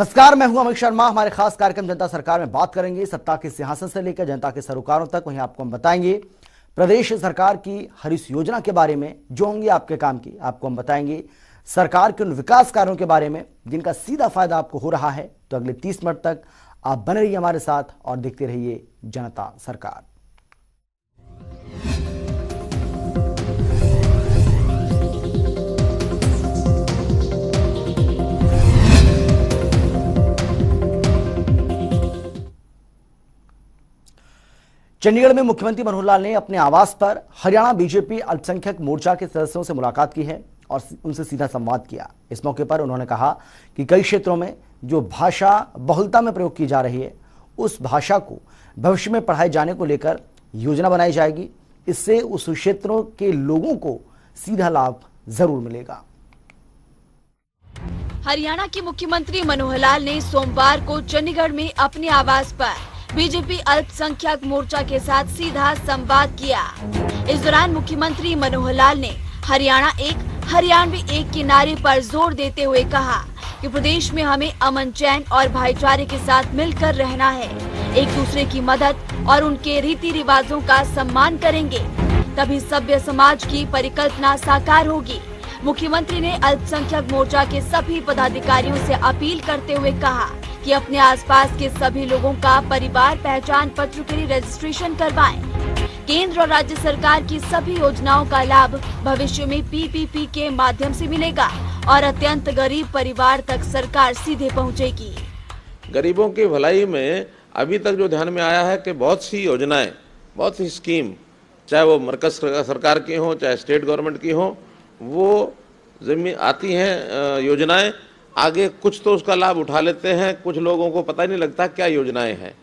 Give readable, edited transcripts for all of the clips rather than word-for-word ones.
नमस्कार, मैं हूं अमित शर्मा। हमारे खास कार्यक्रम जनता सरकार में बात करेंगे सत्ता के सिंहासन से लेकर जनता के सरोकारों तक। वहीं आपको हम बताएंगे प्रदेश सरकार की हर इस योजना के बारे में जो होंगी आपके काम की। आपको हम बताएंगे सरकार के उन विकास कार्यों के बारे में जिनका सीधा फायदा आपको हो रहा है। तो अगले 30 मिनट तक आप बने रहिए हमारे साथ और देखते रहिए जनता सरकार। चंडीगढ़ में मुख्यमंत्री मनोहर लाल ने अपने आवास पर हरियाणा बीजेपी अल्पसंख्यक मोर्चा के सदस्यों से मुलाकात की है और उनसे सीधा संवाद किया। इस मौके पर उन्होंने कहा कि कई क्षेत्रों में जो भाषा बहुलता में प्रयोग की जा रही है उस भाषा को भविष्य में पढ़ाए जाने को लेकर योजना बनाई जाएगी। इससे उस क्षेत्रों के लोगों को सीधा लाभ जरूर मिलेगा। हरियाणा के मुख्यमंत्री मनोहर लाल ने सोमवार को चंडीगढ़ में अपने आवास पर बीजेपी अल्पसंख्यक मोर्चा के साथ सीधा संवाद किया। इस दौरान मुख्यमंत्री मनोहर लाल ने हरियाणा एक हरियाणवी एक के नारे पर जोर देते हुए कहा कि प्रदेश में हमें अमन चैन और भाईचारे के साथ मिलकर रहना है। एक दूसरे की मदद और उनके रीति रिवाजों का सम्मान करेंगे, तभी सभ्य समाज की परिकल्पना साकार होगी। मुख्यमंत्री ने अल्पसंख्यक मोर्चा के सभी पदाधिकारियों से अपील करते हुए कहा कि अपने आसपास के सभी लोगों का परिवार पहचान पत्र के लिए रजिस्ट्रेशन करवाएं। केंद्र और राज्य सरकार की सभी योजनाओं का लाभ भविष्य में पीपीपी के माध्यम से मिलेगा और अत्यंत गरीब परिवार तक सरकार सीधे पहुंचेगी। गरीबों की भलाई में अभी तक जो ध्यान में आया है कि बहुत सी योजनाएं, बहुत सी स्कीम, चाहे वो मरकज सरकार की हो चाहे स्टेट गवर्नमेंट की हो, वो जिम्मे आती हैं योजनाएं। आगे कुछ तो उसका लाभ उठा लेते हैं, कुछ लोगों को पता ही नहीं लगता क्या योजनाएं हैं।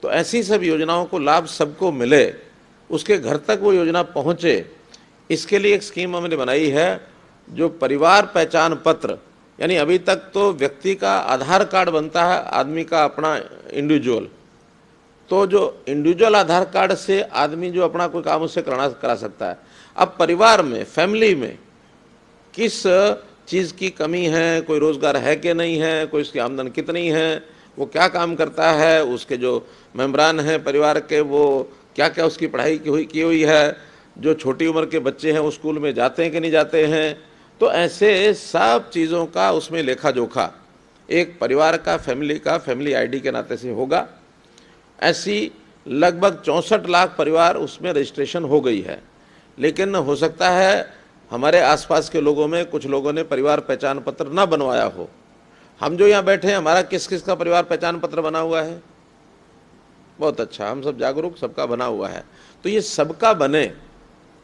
तो ऐसी सब योजनाओं को लाभ सबको मिले, उसके घर तक वो योजना पहुंचे, इसके लिए एक स्कीम हमने बनाई है जो परिवार पहचान पत्र। यानी अभी तक तो व्यक्ति का आधार कार्ड बनता है, आदमी का अपना इंडिविजुअल, तो जो इंडिविजुअल आधार कार्ड से आदमी जो अपना कोई काम उससे करा सकता है। अब परिवार में, फैमिली में किस चीज़ की कमी है, कोई रोज़गार है कि नहीं है, कोई उसकी आमदन कितनी है, वो क्या काम करता है, उसके जो मेम्बरान हैं परिवार के वो क्या क्या उसकी पढ़ाई की हुई है, जो छोटी उम्र के बच्चे हैं वो स्कूल में जाते हैं कि नहीं जाते हैं। तो ऐसे सब चीज़ों का उसमें लेखा जोखा एक परिवार का, फैमिली आईडी के नाते से होगा। ऐसी लगभग 64 लाख परिवार उसमें रजिस्ट्रेशन हो गई है। लेकिन हो सकता है हमारे आसपास के लोगों में कुछ लोगों ने परिवार पहचान पत्र ना बनवाया हो। हम जो यहाँ बैठे हैं, हमारा किस किस का परिवार पहचान पत्र बना हुआ है? बहुत अच्छा, हम सब जागरूक, सबका बना हुआ है। तो ये सबका बने,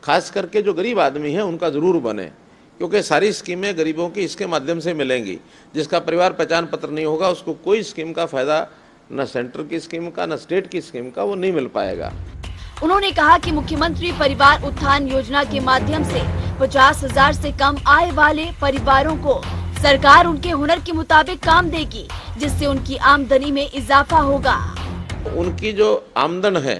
खास करके जो गरीब आदमी है उनका ज़रूर बने, क्योंकि सारी स्कीमें गरीबों की इसके माध्यम से मिलेंगी। जिसका परिवार पहचान पत्र नहीं होगा उसको कोई स्कीम का फायदा, न सेंटर की स्कीम का न स्टेट की स्कीम का, वो नहीं मिल पाएगा। उन्होंने कहा कि मुख्यमंत्री परिवार उत्थान योजना के माध्यम से 50,000 से कम आय वाले परिवारों को सरकार उनके हुनर के मुताबिक काम देगी, जिससे उनकी आमदनी में इजाफा होगा। उनकी जो आमदन है,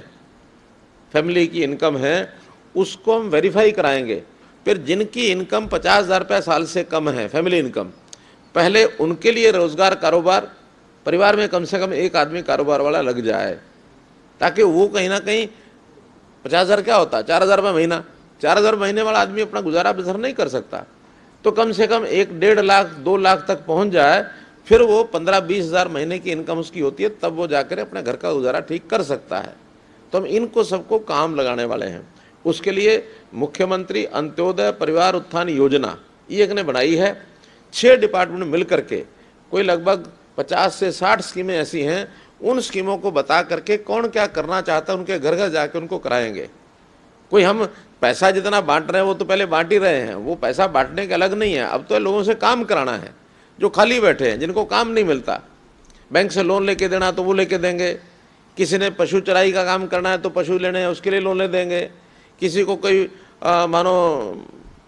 फैमिली की इनकम है, उसको हम वेरीफाई कराएंगे। फिर जिनकी इनकम 50,000 रुपये साल से कम है, फैमिली इनकम, पहले उनके लिए रोजगार, कारोबार, परिवार में कम से कम एक आदमी कारोबार वाला लग जाए, ताकि वो कहीं ना कहीं 50,000 क्या होता है, 4,000 रुपये महीना, 4,000 महीने वाला आदमी अपना गुजारा बसर नहीं कर सकता। तो कम से कम 1-1.5 लाख 2 लाख तक पहुंच जाए, फिर वो 15-20 हज़ार महीने की इनकम उसकी होती है, तब वो जाकर अपने घर का गुजारा ठीक कर सकता है। तो हम इनको सबको काम लगाने वाले हैं। उसके लिए मुख्यमंत्री अंत्योदय परिवार उत्थान योजना ये एक ने बनाई है। 6 डिपार्टमेंट मिल करके कोई लगभग 50 से 60 स्कीमें ऐसी हैं, उन स्कीमों को बता करके कौन क्या करना चाहता है उनके घर घर जाके उनको कराएंगे। कोई हम पैसा जितना बांट रहे हैं वो तो पहले बांट ही रहे हैं, वो पैसा बांटने के अलग नहीं है। अब तो लोगों से काम कराना है, जो खाली बैठे हैं, जिनको काम नहीं मिलता। बैंक से लोन लेके देना तो वो लेके देंगे, किसी ने पशु चराई का काम करना है तो पशु लेने हैं उसके लिए लोन ले देंगे, किसी को कोई मानो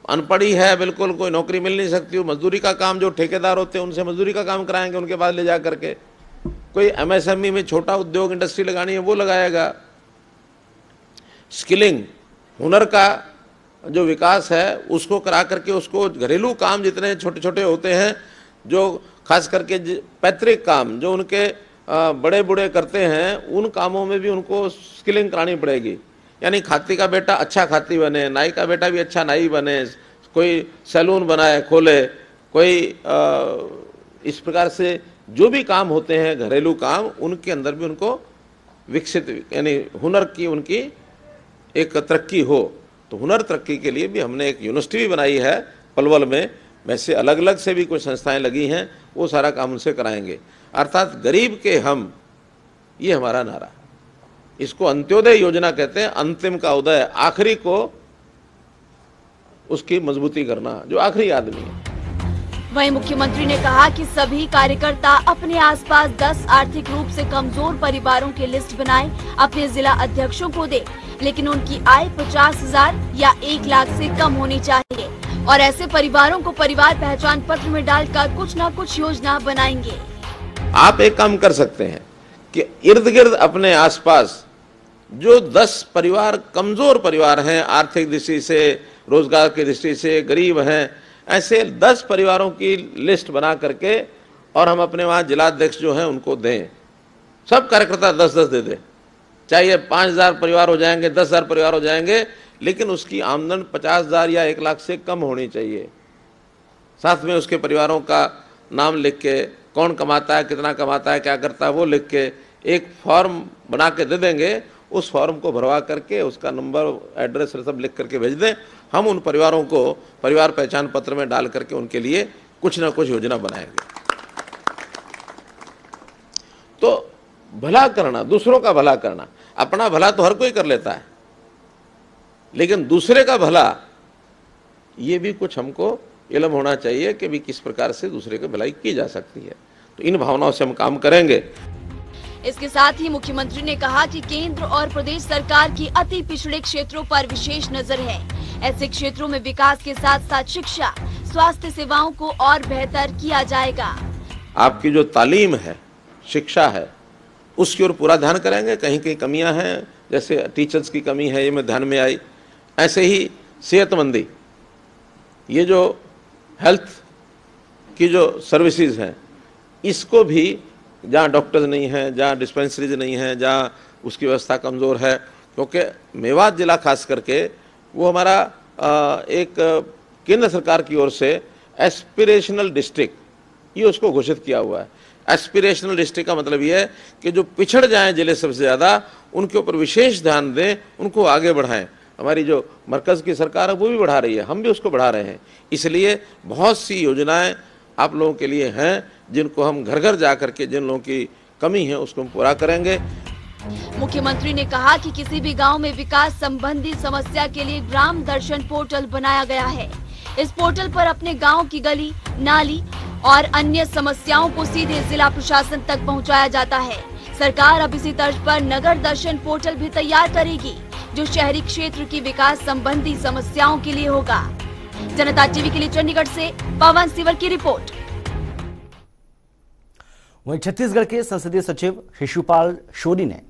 अनपढ़ी है बिल्कुल, कोई नौकरी मिल नहीं सकती, मजदूरी का काम, जो ठेकेदार होते हैं उनसे मजदूरी का काम कराएंगे उनके पास ले जा करके। कोई एमएसएमई में छोटा उद्योग इंडस्ट्री लगानी है वो लगाएगा। स्किलिंग, हुनर का जो विकास है उसको करा करके उसको घरेलू काम जितने छोटे छोटे होते हैं जो खास करके पैतृक काम जो उनके बड़े बूढ़े करते हैं, उन कामों में भी उनको स्किलिंग करानी पड़ेगी। यानी खाती का बेटा अच्छा खाती बने, नाई का बेटा भी अच्छा नाई बने, कोई सैलून बनाए खोले, कोई इस प्रकार से जो भी काम होते हैं घरेलू काम, उनके अंदर भी उनको विकसित यानी हुनर की उनकी एक तरक्की हो। तो हुनर तरक्की के लिए भी हमने एक यूनिवर्सिटी भी बनाई है पलवल में। वैसे अलग अलग से भी कुछ संस्थाएं लगी हैं, वो सारा काम उनसे कराएंगे। अर्थात गरीब के हम, ये हमारा नारा। इसको अंत्योदय योजना कहते हैं। अंतिम का उदय, आखिरी को उसकी मजबूती करना, जो आखिरी आदमी है। वहीं मुख्यमंत्री ने कहा कि सभी कार्यकर्ता अपने आसपास 10 आर्थिक रूप से कमजोर परिवारों की लिस्ट बनाएं, अपने जिला अध्यक्षों को दें, लेकिन उनकी आय 50,000 या 1 लाख से कम होनी चाहिए और ऐसे परिवारों को परिवार पहचान पत्र में डालकर कुछ न कुछ योजना बनाएंगे। आप एक काम कर सकते हैं कि इर्द गिर्द अपने आसपास जो 10 परिवार कमजोर परिवार हैं, आर्थिक दृष्टि से, रोजगार की दृष्टि से गरीब हैं, ऐसे 10 परिवारों की लिस्ट बना करके और हम अपने वहाँ जिलाध्यक्ष जो हैं उनको दें। सब कार्यकर्ता 10-10 दे दें, चाहे 5,000 परिवार हो जाएंगे, 10,000 परिवार हो जाएंगे, लेकिन उसकी आमदन 50,000 या 1 लाख से कम होनी चाहिए। साथ में उसके परिवारों का नाम लिख के, कौन कमाता है, कितना कमाता है, क्या करता है, वो लिख के एक फॉर्म बना के दे देंगे। उस फॉर्म को भरवा करके उसका नंबर, एड्रेस सब लिख करके भेज दें। हम उन परिवारों को परिवार पहचान पत्र में डाल करके उनके लिए कुछ ना कुछ योजना बनाएंगे। तो भला करना, दूसरों का भला करना, अपना भला तो हर कोई कर लेता है, लेकिन दूसरे का भला, ये भी कुछ हमको इल्म होना चाहिए कि भी किस प्रकार से दूसरे की भलाई की जा सकती है। तो इन भावनाओं से हम काम करेंगे। इसके साथ ही मुख्यमंत्री ने कहा कि केंद्र और प्रदेश सरकार की अति पिछड़े क्षेत्रों पर विशेष नजर है। ऐसे क्षेत्रों में विकास के साथ साथ शिक्षा, स्वास्थ्य सेवाओं को और बेहतर किया जाएगा। आपकी जो तालीम है, शिक्षा है, उसकी ओर पूरा ध्यान करेंगे। कहीं कहीं कमियां हैं, जैसे टीचर्स की कमी है, ये में ध्यान में आई। ऐसे ही सेहतमंदी, ये जो हेल्थ की जो सर्विसेज हैं, इसको भी, जहाँ डॉक्टर्स नहीं हैं, जहाँ डिस्पेंसरीज नहीं हैं, जहाँ उसकी व्यवस्था कमज़ोर है, क्योंकि मेवात जिला खास करके वो हमारा एक केंद्र सरकार की ओर से एस्पिरेशनल डिस्ट्रिक्ट, ये उसको घोषित किया हुआ है। एस्पिरेशनल डिस्ट्रिक्ट का मतलब ये है कि जो पिछड़ जाएं जिले सबसे ज़्यादा, उनके ऊपर विशेष ध्यान दें, उनको आगे बढ़ाएं। हमारी जो मरकज़ की सरकार है वो भी बढ़ा रही है, हम भी उसको बढ़ा रहे हैं। इसलिए बहुत सी योजनाएं आप लोगों के लिए हैं, जिनको हम घर घर जा करके जिन लोगों की कमी है उसको हम पूरा करेंगे। मुख्यमंत्री ने कहा कि किसी भी गांव में विकास संबंधी समस्या के लिए ग्राम दर्शन पोर्टल बनाया गया है। इस पोर्टल पर अपने गांव की गली, नाली और अन्य समस्याओं को सीधे जिला प्रशासन तक पहुंचाया जाता है। सरकार अब इसी तर्ज पर नगर दर्शन पोर्टल भी तैयार करेगी, जो शहरी क्षेत्र की विकास संबंधी समस्याओं के लिए होगा। जनता टीवी के लिए चंडीगढ़ से पवन सिवर की रिपोर्ट। वहीं छत्तीसगढ़ के संसदीय सचिव शिशुपाल शोरी ने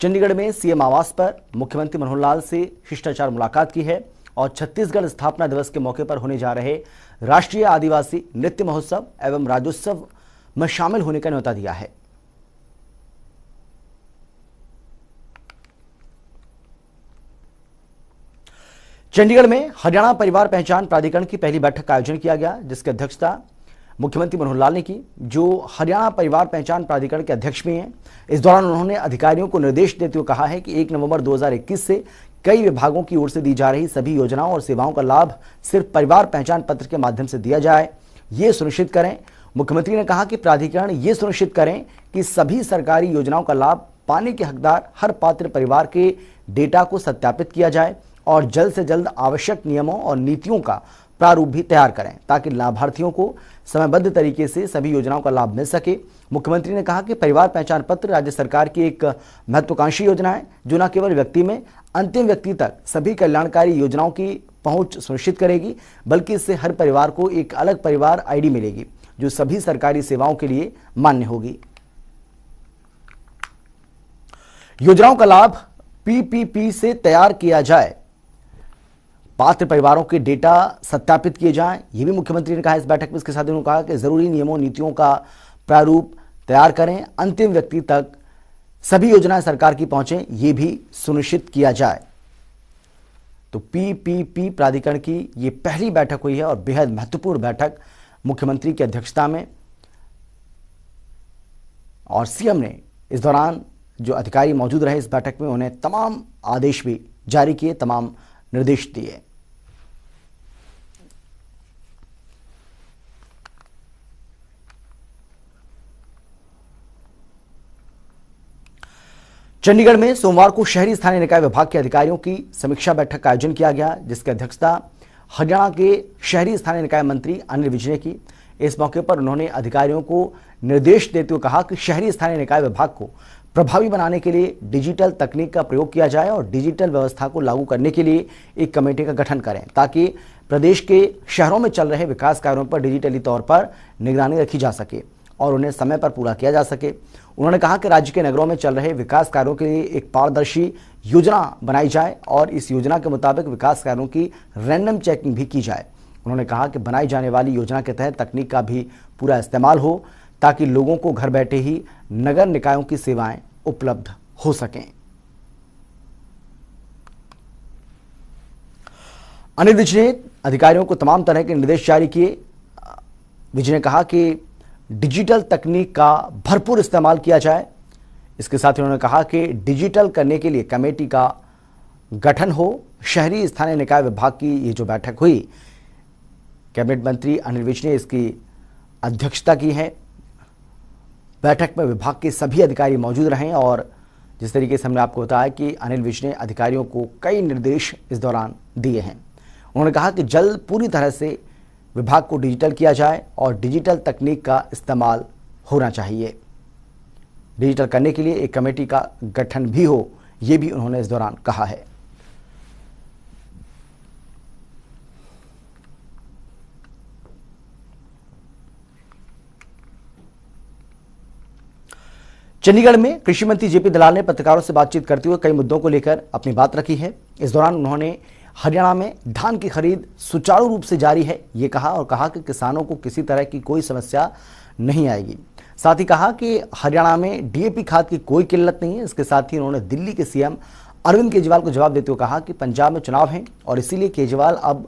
चंडीगढ़ में सीएम आवास पर मुख्यमंत्री मनोहर लाल से शिष्टाचार मुलाकात की है और छत्तीसगढ़ स्थापना दिवस के मौके पर होने जा रहे राष्ट्रीय आदिवासी नृत्य महोत्सव एवं राज्योत्सव में शामिल होने का न्योता दिया है। चंडीगढ़ में हरियाणा परिवार पहचान प्राधिकरण की पहली बैठक का आयोजन किया गया, जिसकी अध्यक्षता मुख्यमंत्री मनोहर लाल ने की, जो हरियाणा परिवार पहचान प्राधिकरण के अध्यक्ष भी हैं। इस दौरान उन्होंने अधिकारियों को निर्देश देते हुए कहा है कि 1 नवंबर 2021 से कई विभागों की ओर से दी जा रही सभी योजनाओं और सेवाओं का लाभ सिर्फ परिवार पहचान पत्र के माध्यम से दिया जाए, ये सुनिश्चित करें। मुख्यमंत्री ने कहा कि प्राधिकरण ये सुनिश्चित करें कि सभी सरकारी योजनाओं का लाभ पाने के हकदार हर पात्र परिवार के डेटा को सत्यापित किया जाए और जल्द से जल्द आवश्यक नियमों और नीतियों का प्रारूप भी तैयार करें, ताकि लाभार्थियों को समयबद्ध तरीके से सभी योजनाओं का लाभ मिल सके। मुख्यमंत्री ने कहा कि परिवार पहचान पत्र राज्य सरकार की एक महत्वाकांक्षी योजना है, जो न केवल व्यक्ति में अंतिम व्यक्ति तक सभी कल्याणकारी योजनाओं की पहुंच सुनिश्चित करेगी, बल्कि इससे हर परिवार को एक अलग परिवार आईडी मिलेगी, जो सभी सरकारी सेवाओं के लिए मान्य होगी। योजनाओं का लाभ पीपीपी से तैयार किया जाए। पात्र परिवारों के डेटा सत्यापित किए जाएं, ये भी मुख्यमंत्री ने कहा इस बैठक में। इसके साथ उन्होंने कहा कि जरूरी नियमों नीतियों का प्रारूप तैयार करें, अंतिम व्यक्ति तक सभी योजनाएं सरकार की पहुंचे, ये भी सुनिश्चित किया जाए। तो पीपीपी प्राधिकरण की ये पहली बैठक हुई है और बेहद महत्वपूर्ण बैठक मुख्यमंत्री की अध्यक्षता में, और सीएम ने इस दौरान जो अधिकारी मौजूद रहे इस बैठक में उन्हें तमाम आदेश भी जारी किए, तमाम निर्देश दिए। चंडीगढ़ में सोमवार को शहरी स्थानीय निकाय विभाग के अधिकारियों की समीक्षा बैठक का आयोजन किया गया, जिसकी अध्यक्षता हरियाणा के शहरी स्थानीय निकाय मंत्री अनिल विज ने की। इस मौके पर उन्होंने अधिकारियों को निर्देश देते हुए कहा कि शहरी स्थानीय निकाय विभाग को प्रभावी बनाने के लिए डिजिटल तकनीक का प्रयोग किया जाए और डिजिटल व्यवस्था को लागू करने के लिए एक कमेटी का गठन करें, ताकि प्रदेश के शहरों में चल रहे विकास कार्यों पर डिजिटली तौर पर निगरानी रखी जा सके और उन्हें समय पर पूरा किया जा सके। उन्होंने कहा कि राज्य के नगरों में चल रहे विकास कार्यों के लिए एक पारदर्शी योजना बनाई जाए और इस योजना के मुताबिक विकास कार्यों की रैंडम चेकिंग भी की जाए। उन्होंने कहा कि बनाई जाने वाली योजना के तहत तकनीक का भी पूरा इस्तेमाल हो, ताकि लोगों को घर बैठे ही नगर निकायों की सेवाएं उपलब्ध हो सकें। अनिल विज ने अधिकारियों को तमाम तरह के निर्देश जारी किए। विज ने कहा कि डिजिटल तकनीक का भरपूर इस्तेमाल किया जाए। इसके साथ ही उन्होंने कहा कि डिजिटल करने के लिए कमेटी का गठन हो। शहरी स्थानीय निकाय विभाग की ये जो बैठक हुई, कैबिनेट मंत्री अनिल विज ने इसकी अध्यक्षता की है। बैठक में विभाग के सभी अधिकारी मौजूद रहे और जिस तरीके से हमने आपको बताया कि अनिल विज ने अधिकारियों को कई निर्देश इस दौरान दिए हैं। उन्होंने कहा कि जल्द पूरी तरह से विभाग को डिजिटल किया जाए और डिजिटल तकनीक का इस्तेमाल होना चाहिए। डिजिटल करने के लिए एक कमेटी का गठन भी हो, यह भी उन्होंने इस दौरान कहा है। चंडीगढ़ में कृषि मंत्री जेपी दलाल ने पत्रकारों से बातचीत करते हुए कई मुद्दों को लेकर अपनी बात रखी है। इस दौरान उन्होंने हरियाणा में धान की खरीद सुचारू रूप से जारी है ये कहा और कहा कि किसानों को किसी तरह की कोई समस्या नहीं आएगी। साथ ही कहा कि हरियाणा में डीएपी खाद की कोई किल्लत नहीं है। इसके साथ ही उन्होंने दिल्ली के सीएम अरविंद केजरीवाल को जवाब देते हुए कहा कि पंजाब में चुनाव हैं और इसीलिए केजरीवाल अब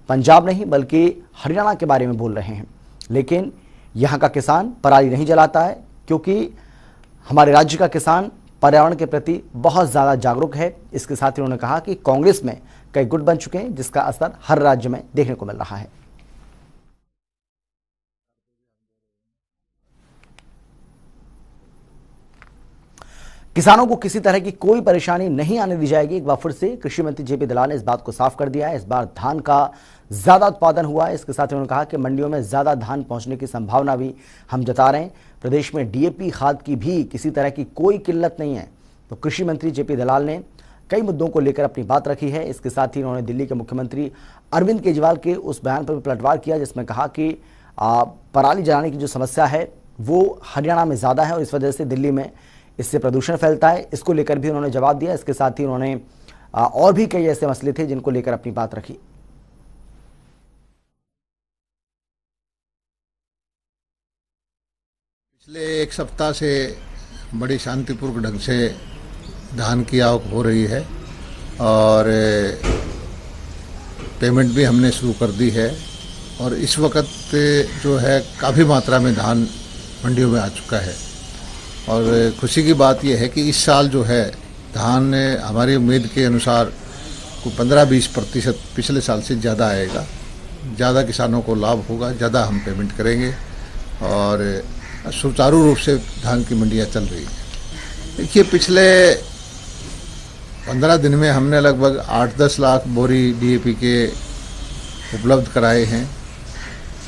पंजाब नहीं बल्कि हरियाणा के बारे में बोल रहे हैं, लेकिन यहाँ का किसान पराली नहीं जलाता है, क्योंकि हमारे राज्य का किसान पर्यावरण के प्रति बहुत ज्यादा जागरूक है। इसके साथ ही उन्होंने कहा कि कांग्रेस में कई गुट बन चुके हैं, जिसका असर हर राज्य में देखने को मिल रहा है। किसानों को किसी तरह की कोई परेशानी नहीं आने दी जाएगी। एक बार फिर से कृषि मंत्री जेपी दलाल ने इस बात को साफ कर दिया है। इस बार धान का ज्यादा उत्पादन हुआ है। इसके साथ ही उन्होंने कहा कि मंडियों में ज्यादा धान पहुंचने की संभावना भी हम जता रहे हैं। प्रदेश में डीएपी खाद की भी किसी तरह की कोई किल्लत नहीं है। तो कृषि मंत्री जेपी दलाल ने कई मुद्दों को लेकर अपनी बात रखी है। इसके साथ ही उन्होंने दिल्ली के मुख्यमंत्री अरविंद केजरीवाल के उस बयान पर भी पलटवार किया जिसमें कहा कि पराली जलाने की जो समस्या है वो हरियाणा में ज्यादा है और इस वजह से दिल्ली में इससे प्रदूषण फैलता है। इसको लेकर भी उन्होंने जवाब दिया। इसके साथ ही उन्होंने और भी कई ऐसे मसले थे जिनको लेकर अपनी बात रखी। पिछले एक सप्ताह से बड़ी शांतिपूर्वक ढंग से धान की आवक हो रही है और पेमेंट भी हमने शुरू कर दी है और इस वक्त जो है काफ़ी मात्रा में धान मंडियों में आ चुका है। और खुशी की बात यह है कि इस साल जो है धान हमारी उम्मीद के अनुसार को 15-20% पिछले साल से ज़्यादा आएगा। ज़्यादा किसानों को लाभ होगा, ज़्यादा हम पेमेंट करेंगे और सुचारू रूप से धान की मंडियाँ चल रही हैं। देखिए, पिछले 15 दिन में हमने लगभग 8-10 लाख बोरी डीएपी के उपलब्ध कराए हैं।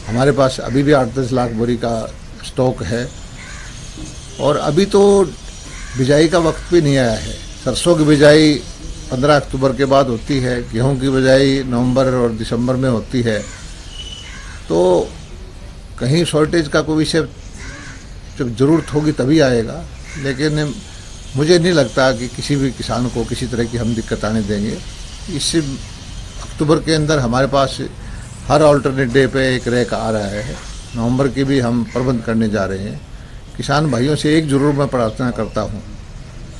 हमारे पास अभी भी 8-10 लाख बोरी का स्टॉक है और अभी तो बिजाई का वक्त भी नहीं आया है। सरसों की बिजाई 15 अक्टूबर के बाद होती है, गेहूं की बिजाई नवंबर और दिसंबर में होती है। तो कहीं शॉर्टेज का कोई विषय जब ज़रूरत होगी तभी आएगा, लेकिन मुझे नहीं लगता कि किसी भी किसान को किसी तरह की हम दिक्कत आने देंगे। इससे अक्टूबर के अंदर हमारे पास हर अल्टरनेट डे पे एक रैक आ रहा है। नवंबर की भी हम प्रबंध करने जा रहे हैं। किसान भाइयों से एक जरूर मैं प्रार्थना करता हूं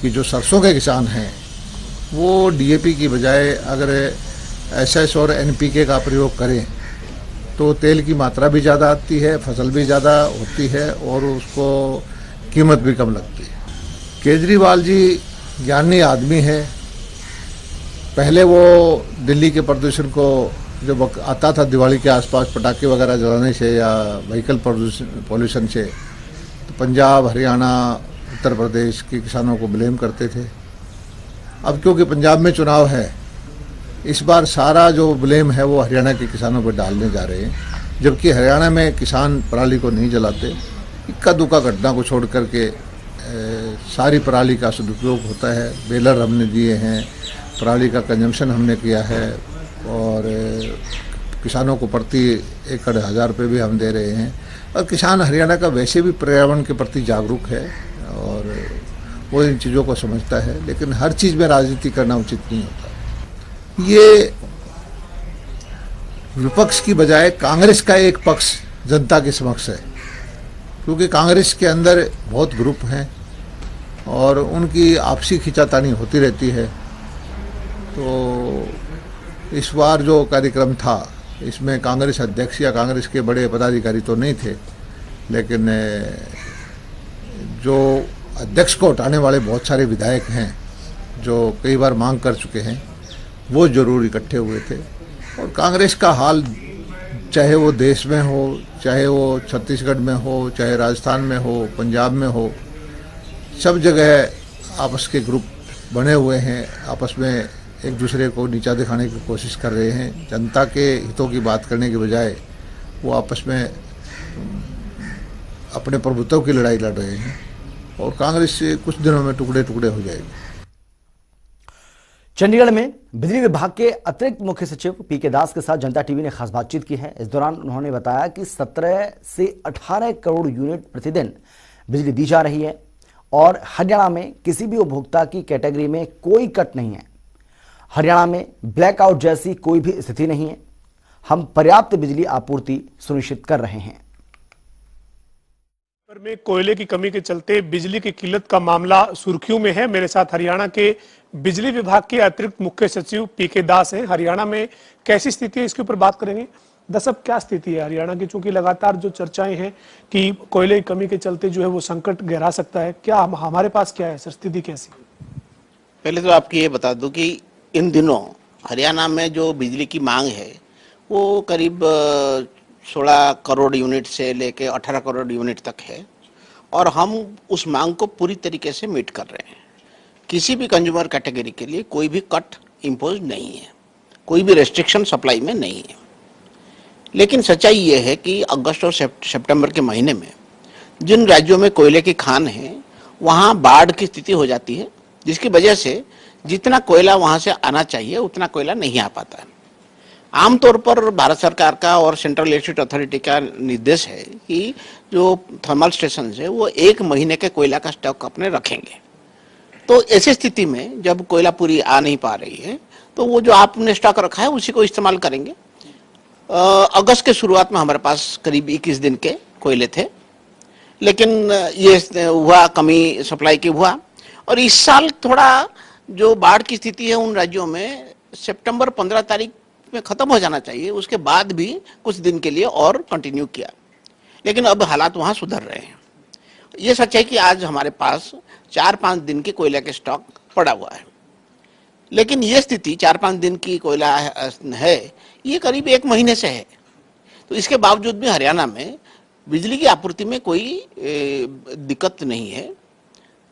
कि जो सरसों के किसान हैं वो डीएपी की बजाय अगर एसएस और एनपीके का प्रयोग करें तो तेल की मात्रा भी ज़्यादा आती है, फसल भी ज़्यादा होती है और उसको कीमत भी कम लगती है। केजरीवाल जी ज्ञानी आदमी है। पहले वो दिल्ली के प्रदूषण को जब आता था दिवाली के आसपास पटाखे वगैरह जलाने से या व्हीकल पॉल्यूशन से, तो पंजाब, हरियाणा, उत्तर प्रदेश के किसानों को ब्लेम करते थे। अब क्योंकि पंजाब में चुनाव है, इस बार सारा जो ब्लेम है वो हरियाणा के किसानों पर डालने जा रहे हैं, जबकि हरियाणा में किसान पराली को नहीं जलाते। इक्का दुक्का घटना को छोड़ करके सारी पराली का सदुपयोग होता है। बेलर हमने दिए हैं, पराली का कंजम्पशन हमने किया है और किसानों को प्रति एकड़ 1000 रुपये भी हम दे रहे हैं। और किसान हरियाणा का वैसे भी पर्यावरण के प्रति जागरूक है और वो इन चीज़ों को समझता है, लेकिन हर चीज़ में राजनीति करना उचित नहीं होता। ये विपक्ष की बजाय कांग्रेस का एक पक्ष जनता के समक्ष है, क्योंकि कांग्रेस के अंदर बहुत ग्रुप हैं और उनकी आपसी खींचातानी होती रहती है। तो इस बार जो कार्यक्रम था इसमें कांग्रेस अध्यक्ष या कांग्रेस के बड़े पदाधिकारी तो नहीं थे, लेकिन जो अध्यक्ष को हटाने वाले बहुत सारे विधायक हैं जो कई बार मांग कर चुके हैं, वो जरूर इकट्ठे हुए थे। और कांग्रेस का हाल चाहे वो देश में हो, चाहे वो छत्तीसगढ़ में हो, चाहे राजस्थान में हो, पंजाब में हो, सब जगह आपस के ग्रुप बने हुए हैं, आपस में एक दूसरे को नीचा दिखाने की कोशिश कर रहे हैं। जनता के हितों की बात करने के बजाय वो आपस में अपने प्रभुत्व की लड़ाई लड़ रहे हैं और कांग्रेस से कुछ दिनों में टुकड़े टुकड़े हो जाएगी। चंडीगढ़ में बिजली विभाग के अतिरिक्त मुख्य सचिव पीके दास के साथ जनता टीवी ने खास बातचीत की है। इस दौरान उन्होंने बताया कि 17 से 18 करोड़ यूनिट प्रतिदिन बिजली दी जा रही है और हरियाणा में किसी भी उपभोक्ता की कैटेगरी में कोई कट नहीं है। हरियाणा में ब्लैकआउट जैसी कोई भी स्थिति नहीं है। हम पर्याप्त बिजली आपूर्ति सुनिश्चित कर रहे हैं। में कोयले की कमी के चलते बिजली की किल्लत का मामला सुर्खियों में है। मेरे साथ हरियाणा के बिजली विभाग के अतिरिक्त मुख्य सचिव पीके दास हैं। हरियाणा में कैसी स्थिति है इसके ऊपर बात करेंगे। दसब क्या स्थिति है हरियाणा की, चूंकि लगातार जो चर्चाएं हैं कि कोयले की कमी के चलते जो है वो संकट गहरा सकता है, क्या हमारे पास क्या है सर, स्थिति कैसी? पहले तो आपकी ये बता दूं कि इन दिनों हरियाणा में जो बिजली की मांग है वो करीब 16 करोड़ यूनिट से लेके 18 करोड़ यूनिट तक है और हम उस मांग को पूरी तरीके से मीट कर रहे हैं। किसी भी कंज्यूमर कैटेगरी के लिए कोई भी कट इम्पोज नहीं है, कोई भी रेस्ट्रिक्शन सप्लाई में नहीं है। लेकिन सच्चाई ये है कि अगस्त और सितंबर के महीने में जिन राज्यों में कोयले की खान है वहाँ बाढ़ की स्थिति हो जाती है, जिसकी वजह से जितना कोयला वहाँ से आना चाहिए उतना कोयला नहीं आ पाता है। आमतौर पर भारत सरकार का और सेंट्रल इलेक्ट्रिसिटी अथॉरिटी का निर्देश है कि जो थर्मल स्टेशन है वो 1 महीने के कोयला का स्टॉक अपने रखेंगे। तो ऐसी स्थिति में जब कोयला पूरी आ नहीं पा रही है तो वो जो आपने स्टॉक रखा है उसी को इस्तेमाल करेंगे। अगस्त के शुरुआत में हमारे पास करीब 21 दिन के कोयले थे, लेकिन ये हुआ कमी सप्लाई की हुआ और इस साल थोड़ा जो बाढ़ की स्थिति है उन राज्यों में सितंबर 15 तारीख में खत्म हो जाना चाहिए, उसके बाद भी कुछ दिन के लिए और कंटिन्यू किया, लेकिन अब हालात वहां सुधर रहे हैं। ये सच है कि आज हमारे पास 4-5 दिन के कोयला के स्टॉक पड़ा हुआ है, लेकिन ये स्थिति 4-5 दिन की कोयला है ये करीब 1 महीने से है। तो इसके बावजूद भी हरियाणा में बिजली की आपूर्ति में कोई दिक्कत नहीं है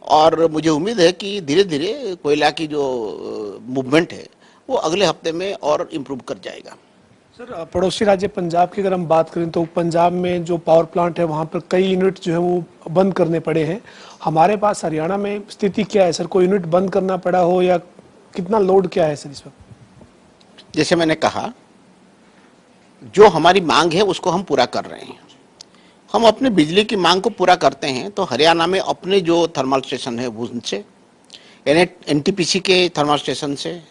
और मुझे उम्मीद है कि धीरे धीरे कोयला की जो मूवमेंट है वो अगले हफ्ते में और इम्प्रूव कर जाएगा। सर, पड़ोसी राज्य पंजाब की अगर हम बात करें तो पंजाब में जो पावर प्लांट है वहाँ पर कई यूनिट जो है वो बंद करने पड़े हैं। हमारे पास हरियाणा में स्थिति क्या है सर, कोई यूनिट बंद करना पड़ा हो या कितना लोड क्या है सर इस वक्त? जैसे मैंने कहा, जो हमारी मांग है उसको हम पूरा कर रहे हैं। हम अपने बिजली की मांग को पूरा करते हैं तो हरियाणा में अपने जो थर्मल स्टेशन है उनसे, एनटीपीसी के थर्मल स्टेशन से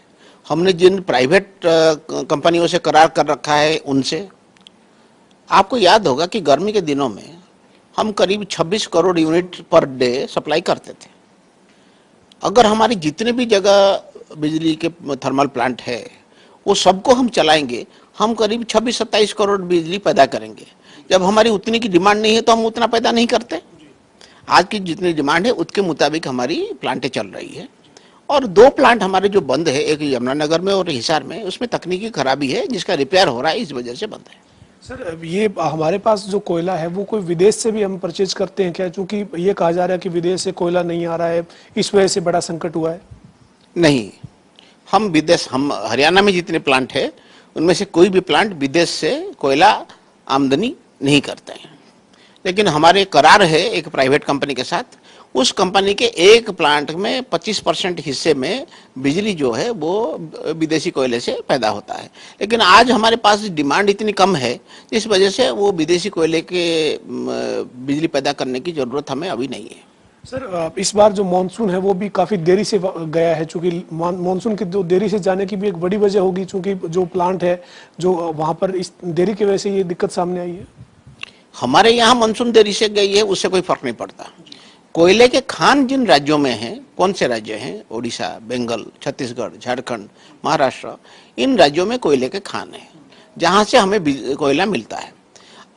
हमने जिन प्राइवेट कंपनियों से करार कर रखा है उनसे। आपको याद होगा कि गर्मी के दिनों में हम करीब 26 crore unit per day supply करते थे। अगर हमारी जितने भी जगह बिजली के थर्मल प्लांट है वो सबको हम चलाएंगे, हम करीब 26-27 करोड़ बिजली पैदा करेंगे। जब हमारी उतनी की डिमांड नहीं है तो हम उतना पैदा नहीं करते। आज की जितनी डिमांड है उसके मुताबिक हमारी प्लांटें चल रही है। और 2 प्लांट हमारे जो बंद है, एक यमुनानगर में और हिसार में, उसमें तकनीकी खराबी है जिसका रिपेयर हो रहा है, इस वजह से बंद है। सर, ये हमारे पास जो कोयला है वो कोई विदेश से भी हम परचेज करते हैं क्या? क्योंकि ये कहा जा रहा है कि विदेश से कोयला नहीं आ रहा है, इस वजह से बड़ा संकट हुआ है। नहीं, हम हरियाणा में जितने प्लांट है उनमें से कोई भी प्लांट विदेश से कोयला आमदनी नहीं करते हैं। लेकिन हमारे करार है एक प्राइवेट कंपनी के साथ, उस कंपनी के एक प्लांट में 25% हिस्से में बिजली जो है वो विदेशी कोयले से पैदा होता है। लेकिन आज हमारे पास डिमांड इतनी कम है, इस वजह से वो विदेशी कोयले के बिजली पैदा करने की ज़रूरत हमें अभी नहीं है। सर, इस बार जो मानसून है वो भी काफ़ी देरी से गया है, चूँकि मानसून की जो देरी से जाने की भी एक बड़ी वजह होगी, चूँकि जो प्लांट है जो वहाँ पर इस देरी की वजह से ये दिक्कत सामने आई है। हमारे यहाँ मानसून देरी से गई है उससे कोई फर्क नहीं पड़ता। कोयले के खान जिन राज्यों में हैं, कौन से राज्य हैं? ओडिशा, बंगाल, छत्तीसगढ़, झारखंड, महाराष्ट्र, इन राज्यों में कोयले के खान हैं जहाँ से हमें कोयला मिलता है।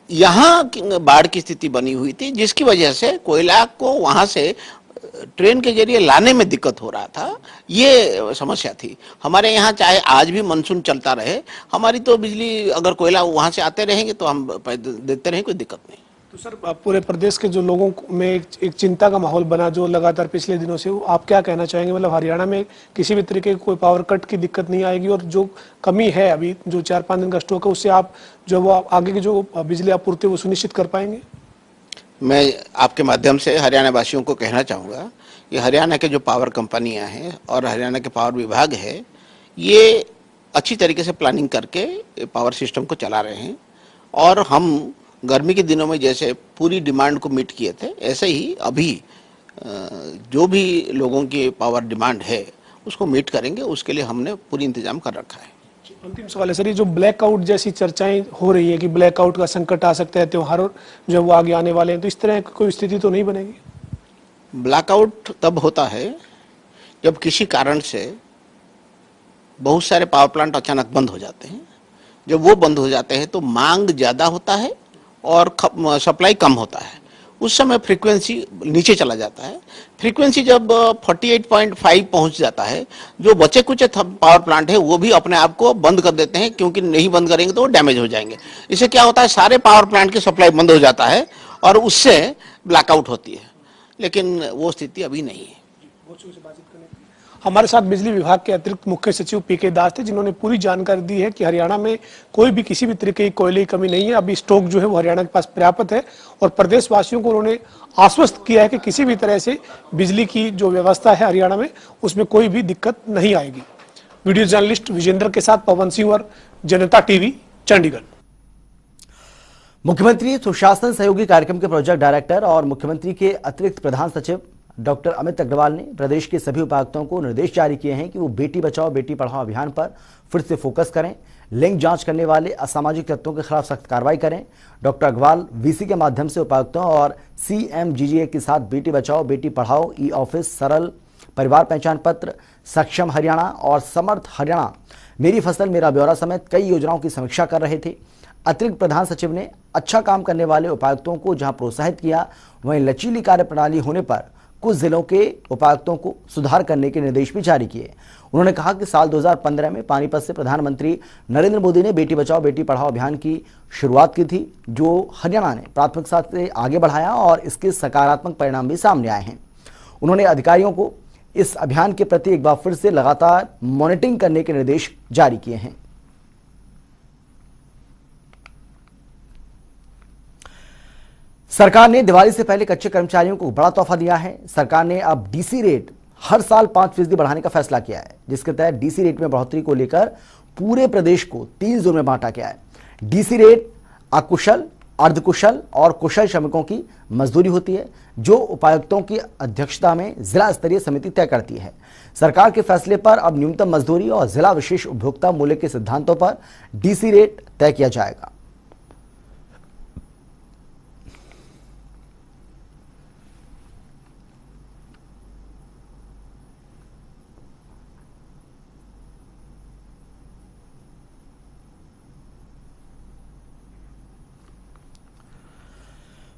यहाँ बाढ़ की स्थिति बनी हुई थी जिसकी वजह से कोयला को वहाँ से ट्रेन के जरिए लाने में दिक्कत हो रहा था, ये समस्या थी। हमारे यहाँ चाहे आज भी मानसून चलता रहे, हमारी तो बिजली अगर कोयला वहाँ से आते रहेंगे तो हम देते रहें, कोई दिक्कत नहीं। तो सर, पूरे प्रदेश के जो लोगों में एक चिंता का माहौल बना जो लगातार पिछले दिनों से, आप क्या कहना चाहेंगे? मतलब हरियाणा में किसी भी तरीके की कोई पावर कट की दिक्कत नहीं आएगी और जो कमी है अभी जो 4-5 दिन का स्टॉक है उससे आप जो वो आगे की जो बिजली आपूर्ति वो सुनिश्चित कर पाएंगे? मैं आपके माध्यम से हरियाणा वासियों को कहना चाहूँगा कि हरियाणा के जो पावर कंपनियां हैं और हरियाणा के पावर विभाग है, ये अच्छी तरीके से प्लानिंग करके पावर सिस्टम को चला रहे हैं। और हम गर्मी के दिनों में जैसे पूरी डिमांड को मीट किए थे, ऐसे ही अभी जो भी लोगों की पावर डिमांड है उसको मीट करेंगे, उसके लिए हमने पूरी इंतजाम कर रखा है। अंतिम सवाल है सर, ये जो ब्लैकआउट जैसी चर्चाएं हो रही है कि ब्लैकआउट का संकट आ सकता है, त्योहार जो वो आगे आने वाले हैं, तो इस तरह की कोई स्थिति तो नहीं बनेगी? ब्लैकआउट तब होता है जब किसी कारण से बहुत सारे पावर प्लांट अचानक बंद हो जाते हैं। जब वो बंद हो जाते हैं तो मांग ज़्यादा होता है और सप्लाई कम होता है, उस समय फ्रीक्वेंसी नीचे चला जाता है। फ्रीक्वेंसी जब 48.5 पहुंच जाता है, जो बचे कुछ पावर प्लांट है वो भी अपने आप को बंद कर देते हैं, क्योंकि नहीं बंद करेंगे तो वो डैमेज हो जाएंगे। इससे क्या होता है, सारे पावर प्लांट की सप्लाई बंद हो जाता है और उससे ब्लैकआउट होती है। लेकिन वो स्थिति अभी नहीं है। हमारे साथ बिजली विभाग के अतिरिक्त मुख्य सचिव पीके दास थे, जिन्होंने पूरी जानकारी दी है कि हरियाणा में कोई भी किसी भी तरीके की कोयले की कमी नहीं है। अभी स्टॉक जो है वो हरियाणा के पास पर्याप्त है और प्रदेश वासियों को उन्होंने आश्वस्त किया है कि किसी भी तरह से बिजली की जो व्यवस्था है हरियाणा में उसमें कोई भी दिक्कत नहीं आएगी। वीडियो जर्नलिस्ट विजेंद्र के साथ पवन सिंह और जनता टीवी, चंडीगढ़। मुख्यमंत्री सुशासन सहयोगी कार्यक्रम के प्रोजेक्ट डायरेक्टर और मुख्यमंत्री के अतिरिक्त प्रधान सचिव डॉक्टर अमित अग्रवाल ने प्रदेश के सभी उपायुक्तों को निर्देश जारी किए हैं कि वो बेटी बचाओ बेटी पढ़ाओ अभियान पर फिर से फोकस करें, लिंग जांच करने वाले असामाजिक तत्वों के खिलाफ सख्त कार्रवाई करें। डॉक्टर अग्रवाल वीसी के माध्यम से उपायुक्तों और CMGGA के साथ बेटी बचाओ बेटी पढ़ाओ, ई ऑफिस, सरल परिवार पहचान पत्र, सक्षम हरियाणा और समर्थ हरियाणा, मेरी फसल मेरा ब्यौरा समेत कई योजनाओं की समीक्षा कर रहे थे। अतिरिक्त प्रधान सचिव ने अच्छा काम करने वाले उपायुक्तों को जहां प्रोत्साहित किया, वहीं लचीली कार्यप्रणाली होने पर कुछ जिलों के उपायुक्तों को सुधार करने के निर्देश भी जारी किए। उन्होंने कहा कि साल 2015 में पानीपत से प्रधानमंत्री नरेंद्र मोदी ने बेटी बचाओ बेटी पढ़ाओ अभियान की शुरुआत की थी, जो हरियाणा ने प्राथमिकता से आगे बढ़ाया और इसके सकारात्मक परिणाम भी सामने आए हैं। उन्होंने अधिकारियों को इस अभियान के प्रति एक बार फिर से लगातार मॉनिटरिंग करने के निर्देश जारी किए हैं। सरकार ने दिवाली से पहले कच्चे कर्मचारियों को बड़ा तोहफा दिया है। सरकार ने अब डीसी रेट हर साल 5% बढ़ाने का फैसला किया है, जिसके तहत डीसी रेट में बढ़ोतरी को लेकर पूरे प्रदेश को 3 जोन में बांटा गया है। डीसी रेट अकुशल, अर्धकुशल और कुशल श्रमिकों की मजदूरी होती है, जो उपायुक्तों की अध्यक्षता में जिला स्तरीय समिति तय करती है। सरकार के फैसले पर अब न्यूनतम मजदूरी और जिला विशेष उपभोक्ता मूल्य के सिद्धांतों पर डीसी रेट तय किया जाएगा।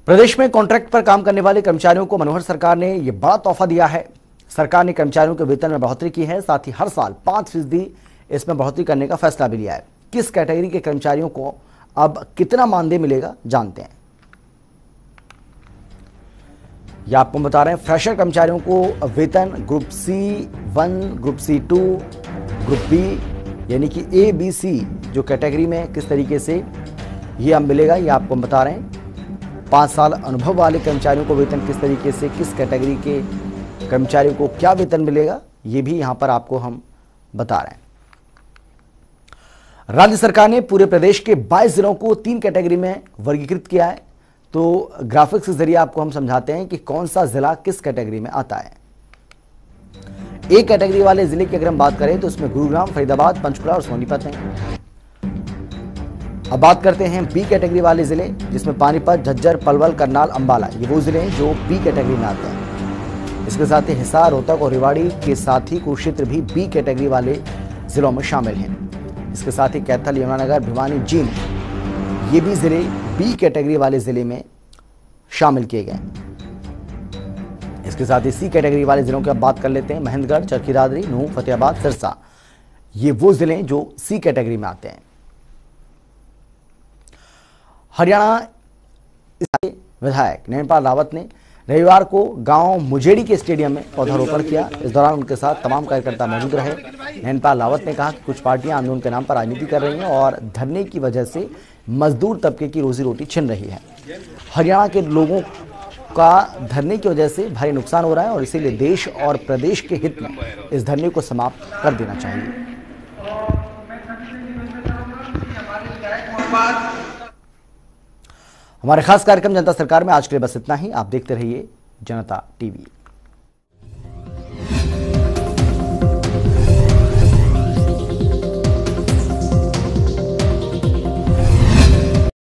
प्रदेश में कॉन्ट्रैक्ट पर काम करने वाले कर्मचारियों को मनोहर सरकार ने यह बड़ा तोहफा दिया है। सरकार ने कर्मचारियों के वेतन में बढ़ोतरी की है, साथ ही हर साल 5% इसमें बढ़ोतरी करने का फैसला भी लिया है। किस कैटेगरी के कर्मचारियों को अब कितना मानदेय मिलेगा, जानते हैं। यह आपको बता रहे हैं, फ्रेशर कर्मचारियों को वेतन group C1, group C2, group B यानी कि ABC जो कैटेगरी में किस तरीके से ये अब मिलेगा, ये आपको बता रहे हैं। 5 साल अनुभव वाले कर्मचारियों को वेतन किस तरीके से, किस कैटेगरी के कर्मचारियों को क्या वेतन मिलेगा, ये भी यहां पर आपको हम बता रहे हैं। राज्य सरकार ने पूरे प्रदेश के 22 जिलों को 3 कैटेगरी में वर्गीकृत किया है। तो ग्राफिक्स के जरिए आपको हम समझाते हैं कि कौन सा जिला किस कैटेगरी में आता है। ए कैटेगरी वाले जिले की अगर हम बात करें तो इसमें गुरुग्राम, फरीदाबाद, पंचकुला और सोनीपत हैं। अब बात करते हैं बी कैटेगरी वाले जिले, जिसमें पानीपत, झज्जर, पलवल, करनाल, अंबाला, ये वो जिले हैं जो बी कैटेगरी में आते हैं। इसके साथ ही हिसार, रोहतक और रेवाड़ी के साथ ही कुरुक्षेत्र भी बी कैटेगरी वाले जिलों में शामिल हैं। इसके साथ ही कैथल, यमुनानगर, भिवानी, जींद, ये भी जिले बी कैटेगरी वाले जिले में शामिल किए गए। इसके साथ ही सी कैटेगरी वाले जिलों की अब बात कर लेते हैं। महेंद्रगढ़, चरखी दादरी, नूंह, फतेहाबाद, सिरसा, ये वो जिले जो सी कैटेगरी में आते हैं। हरियाणा विधायक नैनपाल रावत ने रविवार को गांव मुजेड़ी के स्टेडियम में पौधारोपण किया। इस दौरान उनके साथ तमाम कार्यकर्ता मौजूद रहे। नैनपाल रावत ने कहा कि कुछ पार्टियां आंदोलन के नाम पर राजनीति कर रही हैं और धरने की वजह से मजदूर तबके की रोजी रोटी छिन रही है। हरियाणा के लोगों का धरने की वजह से भारी नुकसान हो रहा है और इसीलिए देश और प्रदेश के हित में इस धरने को समाप्त कर देना चाहिए। हमारे खास कार्यक्रम जनता सरकार में आज के लिए बस इतना ही। आप देखते रहिए जनता टीवी।